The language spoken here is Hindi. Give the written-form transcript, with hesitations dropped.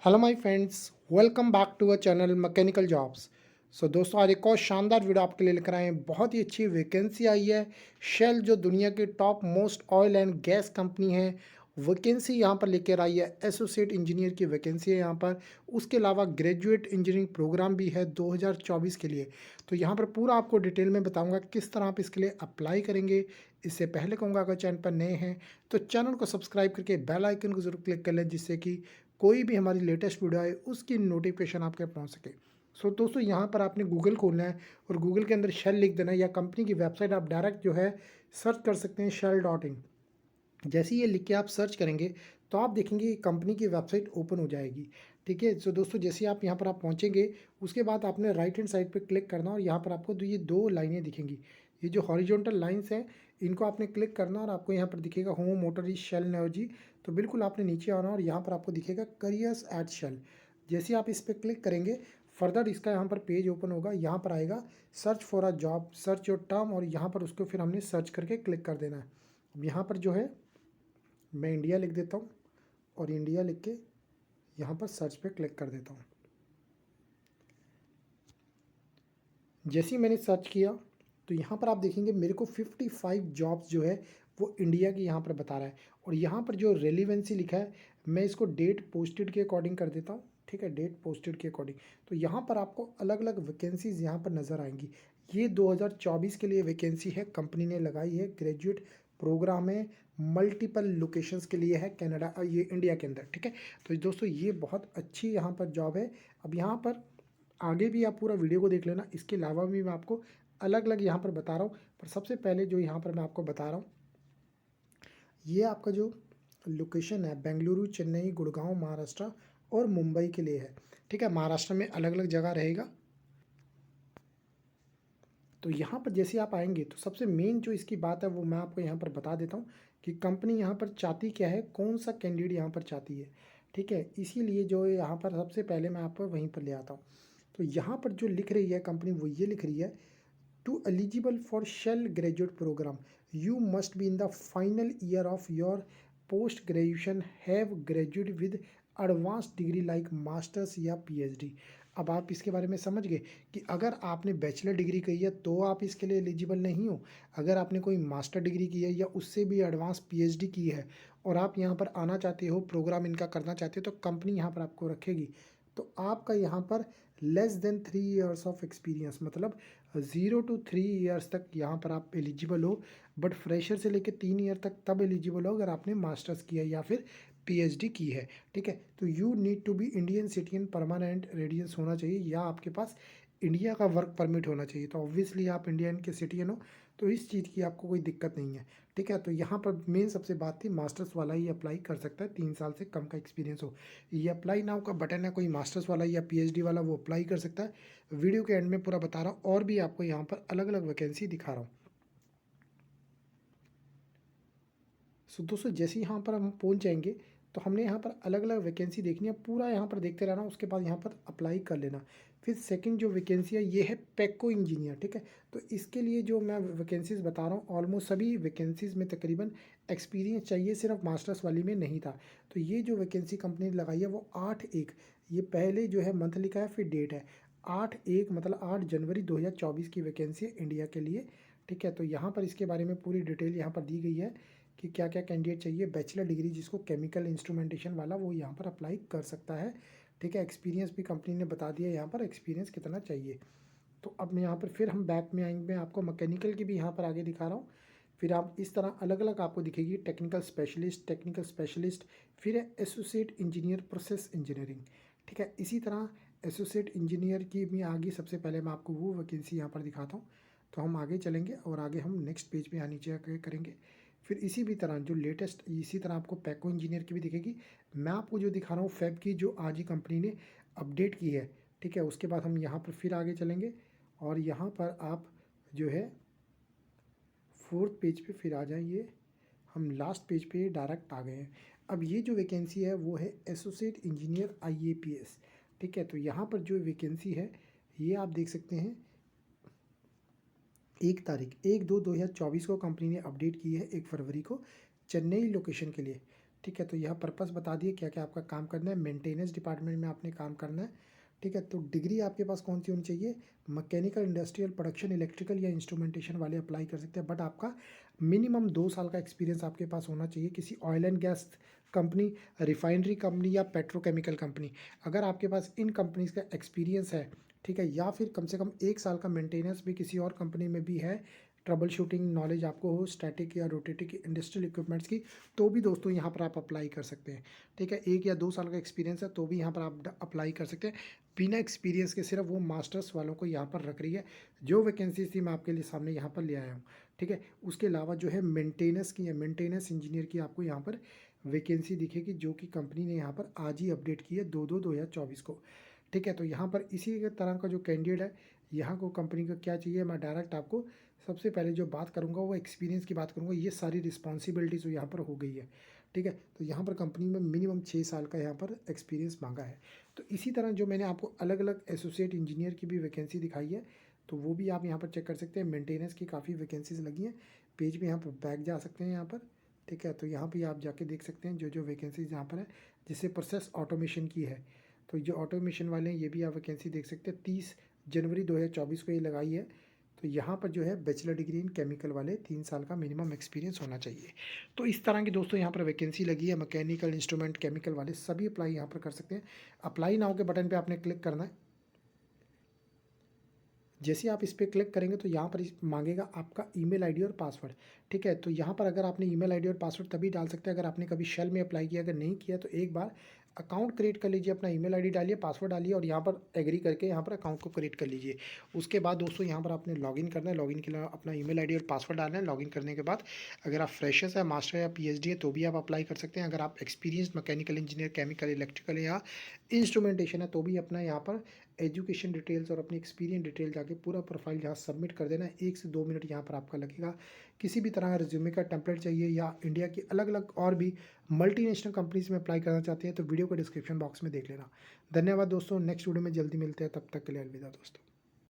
Hello my friends, welcome back to a channel mechanical jobs. दोस्तों, आज एक और शानदार वीडियो आपके लिए लेकर आए हैं। बहुत ही अच्छी वैकेंसी आई है। शेल जो दुनिया की top most oil and gas company है, वैकेंसी यहाँ पर लेकर आई है। एसोसिएट इंजीनियर की वैकेंसी है यहाँ पर। उसके अलावा ग्रेजुएट इंजीनियरिंग प्रोग्राम भी है 2024 के लिए। तो यहाँ पर पूरा आपको डिटेल में बताऊँगा किस तरह आप इसके लिए अप्लाई करेंगे। इससे पहले कहूँगा, अगर चैनल पर नए हैं तो चैनल को सब्सक्राइब करके बेल आइकन को जरूर क्लिक कर लें, जिससे कि कोई भी हमारी लेटेस्ट वीडियो आए उसकी नोटिफिकेशन आपके पहुंच सके। दोस्तों, यहाँ पर आपने गूगल खोलना है और गूगल के अंदर शेल लिख देना है, या कंपनी की वेबसाइट आप डायरेक्ट जो है सर्च कर सकते हैं, shell.in। जैसे ही ये लिख के आप सर्च करेंगे तो आप देखेंगे कंपनी की वेबसाइट ओपन हो जाएगी। ठीक है। दोस्तों, जैसे आप यहाँ पर आप पहुँचेंगे, उसके बाद आपने राइट हैंड साइड पे क्लिक करना और यहाँ पर आपको ये दो लाइनें दिखेंगी। ये जो हॉरिजॉन्टल लाइंस हैं, इनको आपने क्लिक करना और आपको यहाँ पर दिखेगा home motor is Shell energy. तो बिल्कुल आपने नीचे आना और यहाँ पर आपको दिखेगा करियर्स एट शेल। जैसे आप इस पर क्लिक करेंगे, फर्दर इसका यहाँ पर पेज ओपन होगा। यहाँ पर आएगा search for a job, search your term, और यहाँ पर उसको फिर हमने सर्च करके क्लिक कर देना है। अब यहाँ पर जो है मैं इंडिया लिख देता हूँ और इंडिया लिख के यहाँ पर सर्च पे क्लिक कर देता हूँ। जैसे ही मैंने सर्च किया तो यहाँ पर आप देखेंगे मेरे को 55 जॉब्स जो है वो इंडिया की यहाँ पर बता रहा है। और यहाँ पर जो रेलिवेंसी लिखा है, मैं इसको डेट पोस्टेड के अकॉर्डिंग कर देता हूँ। ठीक है, डेट पोस्टेड के अकॉर्डिंग। तो यहाँ पर आपको अलग अलग वैकेंसीज यहाँ पर नज़र आएंगी। ये 2024 के लिए वैकेंसी है, कंपनी ने लगाई है। ग्रेजुएट प्रोग्राम है, मल्टीपल लोकेशंस के लिए है, कनाडा ये इंडिया के अंदर। ठीक है। तो दोस्तों, ये बहुत अच्छी यहाँ पर जॉब है। अब यहाँ पर आगे भी आप पूरा वीडियो को देख लेना। इसके अलावा भी मैं आपको अलग अलग यहाँ पर बता रहा हूँ, पर सबसे पहले जो यहाँ पर मैं आपको बता रहा हूँ, ये आपका जो लोकेशन है बेंगलुरु, चेन्नई, गुड़गांव महाराष्ट्र और मुंबई के लिए है। ठीक है, महाराष्ट्र में अलग अलग जगह रहेगा। तो यहाँ पर जैसे आप आएंगे तो सबसे मेन जो इसकी बात है वो मैं आपको यहाँ पर बता देता हूँ कि कंपनी यहाँ पर चाहती क्या है, कौन सा कैंडिडेट यहाँ पर चाहती है। ठीक है, इसीलिए जो यहाँ पर सबसे पहले मैं आपको वहीं पर ले आता हूँ। तो यहाँ पर जो लिख रही है कंपनी, वो ये लिख रही है, to eligible for Shell graduate programme you must be in the final year of your post graduation, have graduate with advance degree like masters या पीएचडी। अब आप इसके बारे में समझ गए कि अगर आपने बैचलर डिग्री की है तो आप इसके लिए एलिजिबल नहीं हो। अगर आपने कोई मास्टर डिग्री की है या उससे भी एडवांस पीएचडी की है और आप यहाँ पर आना चाहते हो, प्रोग्राम इनका करना चाहते हो, तो कंपनी यहाँ पर आपको रखेगी। तो आपका यहाँ पर less than 3 years of experience, मतलब 0 to 3 इयर्स तक यहाँ पर आप एलिजिबल हो। बट फ्रेशर से लेकर 3 ईयर तक तब एलिजिबल हो अगर आपने मास्टर्स किया या फिर पीएचडी की है। ठीक है। तो you need to be Indian citizen, permanent residence होना चाहिए, या आपके पास इंडिया का वर्क परमिट होना चाहिए। तो ऑब्वियसली आप इंडियन के सिटीजन हो, तो इस चीज़ की आपको कोई दिक्कत नहीं है। ठीक है। तो यहाँ पर मेन सबसे बात थी, मास्टर्स वाला ही अप्लाई कर सकता है, 3 साल से कम का एक्सपीरियंस हो। ये अप्लाई नाउ का बटन है, कोई मास्टर्स वाला या पीएचडी वाला वो अप्लाई कर सकता है। वीडियो के एंड में पूरा बता रहा हूँ, और भी आपको यहाँ पर अलग अलग वैकेंसी दिखा रहा हूँ। दोस्तों, जैसे ही यहाँ पर हम पहुँच जाएंगे तो हमने यहाँ पर अलग अलग वैकेंसी देखनी है, पूरा यहाँ पर देखते रहना, उसके बाद यहाँ पर अप्लाई कर लेना। फिर सेकंड जो वैकेंसी है ये है पैको इंजीनियर। ठीक है। तो इसके लिए जो मैं वैकेंसीज बता रहा हूँ, ऑलमोस्ट सभी वैकेंसीज में तकरीबन एक्सपीरियंस चाहिए, सिर्फ मास्टर्स वाली में नहीं था। तो ये जो वैकेंसी कंपनी ने लगाई है वो 8/1, ये पहले जो है मंथ लिखा है, फिर डेट है 8/1, मतलब 8 जनवरी 2024 की वैकेंसी है इंडिया के लिए। ठीक है। तो यहाँ पर इसके बारे में पूरी डिटेल यहाँ पर दी गई है कि क्या क्या कैंडिडेट चाहिए। बैचलर डिग्री जिसको केमिकल इंस्ट्रूमेंटेशन वाला, वो यहाँ पर अप्लाई कर सकता है। ठीक है। एक्सपीरियंस भी कंपनी ने बता दिया यहाँ पर एक्सपीरियंस कितना चाहिए। तो अब मैं यहाँ पर फिर हम बैक में आएंगे, मैं आपको मैकेनिकल की भी यहाँ पर आगे दिखा रहा हूँ। फिर आप इस तरह अलग अलग आपको दिखेगी, टेक्निकल स्पेशलिस्ट, टेक्निकल स्पेशलिस्ट, फिर है एसोसिएट इंजीनियर प्रोसेस इंजीनियरिंग। ठीक है। इसी तरह एसोसिएट इंजीनियर की भी आगे सबसे पहले मैं आपको वो वैकेंसी यहाँ पर दिखाता हूँ। तो हम आगे चलेंगे और आगे हम नेक्स्ट पेज पे यहाँ नीचे आके करेंगे। फिर इसी भी तरह जो लेटेस्ट, इसी तरह आपको पैको इंजीनियर की भी दिखेगी। मैं आपको जो दिखा रहा हूँ फेब की, जो आज ही कंपनी ने अपडेट की है। ठीक है। उसके बाद हम यहाँ पर फिर आगे चलेंगे और यहाँ पर आप जो है फोर्थ पेज पे फिर आ जाइए। हम लास्ट पेज पे डायरेक्ट आ गए हैं। अब ये जो वैकेंसी है वो है एसोसिएट इंजीनियर आईएपीएस। ठीक है। तो यहाँ पर जो वैकेंसी है ये आप देख सकते हैं, 1 तारीख 1/2/2024 को कंपनी ने अपडेट की है, 1 फरवरी को, चेन्नई लोकेशन के लिए। ठीक है, तो यह पर्पस बता दिए क्या क्या आपका काम करना है। मेंटेनेंस डिपार्टमेंट में आपने काम करना है। ठीक है, तो डिग्री आपके पास कौन सी होनी चाहिए? मैकेनिकल, इंडस्ट्रियल, प्रोडक्शन, इलेक्ट्रिकल या इंस्ट्रूमेंटेशन वाले अप्लाई कर सकते हैं, बट आपका मिनिमम 2 साल का एक्सपीरियंस आपके पास होना चाहिए किसी oil and gas company, refinery company या पेट्रोकेमिकल कंपनी। अगर आपके पास इन कंपनीज का एक्सपीरियंस है, ठीक है, या फिर कम से कम 1 साल का मेंटेनेंस भी किसी और कंपनी में भी है, ट्रबल शूटिंग नॉलेज आपको हो स्टैटिक या रोटेटिक इंडस्ट्रियल इक्विपमेंट्स की, तो भी दोस्तों यहाँ पर आप अप्लाई कर सकते हैं। ठीक है, 1 या 2 साल का एक्सपीरियंस है तो भी यहाँ पर आप अप्लाई कर सकते हैं। बिना एक्सपीरियंस के सिर्फ वो मास्टर्स वालों को यहाँ पर रख रही है। जो वैकेंसी थी मैं आपके लिए सामने यहाँ पर ले आया हूँ। ठीक है, उसके अलावा जो है मेंटेनेंस की है, मेंटेनेंस इंजीनियर की आपको यहाँ पर वैकेंसी दिखेगी, जो कि कंपनी ने यहाँ पर आज ही अपडेट की है 2/2/2024 को। ठीक है, तो यहाँ पर इसी तरह का जो कैंडिडेट है, यहाँ को कंपनी का क्या चाहिए, मैं डायरेक्ट आपको सबसे पहले जो बात करूँगा वो एक्सपीरियंस की बात करूँगा। ये सारी रिस्पॉन्सिबिलिटीज़ यहाँ पर हो गई है। ठीक है, तो यहाँ पर कंपनी में मिनिमम 6 साल का यहाँ पर एक्सपीरियंस मांगा है। तो इसी तरह जो मैंने आपको अलग अलग एसोसिएट इंजीनियर की भी वैकेंसी दिखाई है, तो वो भी आप यहाँ पर चेक कर सकते हैं। मेंटेनेंस की काफ़ी वैकेंसीज लगी हैं, पेज पे यहाँ पर बैक जा सकते हैं यहाँ पर। ठीक है, तो यहाँ पे आप जाके देख सकते हैं जो जो वैकेंसीज यहाँ पर है, जिससे प्रोसेस ऑटोमेशन की है। तो जो ऑटोमेशन वाले हैं ये भी आप वैकेंसी देख सकते हैं, 30 जनवरी 2024 को ये लगाई है। तो यहाँ पर जो है बैचलर डिग्री इन केमिकल वाले 3 साल का मिनिमम एक्सपीरियंस होना चाहिए। तो इस तरह की दोस्तों यहाँ पर वैकेंसी लगी है। मैकेनिकल, इंस्ट्रूमेंट, केमिकल वाले सभी अप्लाई यहाँ पर कर सकते हैं। अप्लाई नाउ के बटन पे आपने क्लिक करना है। जैसे आप इस पर क्लिक करेंगे तो यहाँ पर मांगेगा आपका ईमेल आईडी और पासवर्ड। ठीक है, तो यहाँ पर अगर आपने ईमेल आईडी और पासवर्ड तभी डाल सकते हैं अगर आपने कभी शेल में अप्लाई किया। अगर नहीं किया तो एक बार अकाउंट क्रिएट कर लीजिए, अपना ईमेल आईडी डालिए, पासवर्ड डालिए और यहाँ पर एग्री करके यहाँ पर अकाउंट को क्रिएट कर लीजिए। उसके बाद दोस्तों यहाँ पर आपने लॉगिन करना है। लॉगिन के लिए अपना ईमेल आईडी और पासवर्ड डालना है। लॉगिन करने के बाद अगर आप फ्रेशर्स है, मास्टर या पीएचडी है तो भी आप अप्लाई कर सकते हैं। अगर आप experience mechanical engineer, chemical, electrical या इंस्ट्रूमेंटेशन है तो भी अपना यहाँ पर एजुकेशन डिटेल्स और अपनी एक्सपीरियंस डिटेल जाके पूरा प्रोफाइल यहाँ सबमिट कर देना है। 1 से 2 मिनट यहाँ पर आपका लगेगा। किसी भी तरह का रिज्यूमे का टेम्पलेट चाहिए या इंडिया की अलग अलग और भी मल्टीनेशनल कंपनीज में अप्लाई करना चाहते हैं तो वीडियो को डिस्क्रिप्शन बॉक्स में देख लेना। धन्यवाद दोस्तों, नेक्स्ट वीडियो में जल्दी मिलते हैं, तब तक के लिए अलविदा दोस्तों।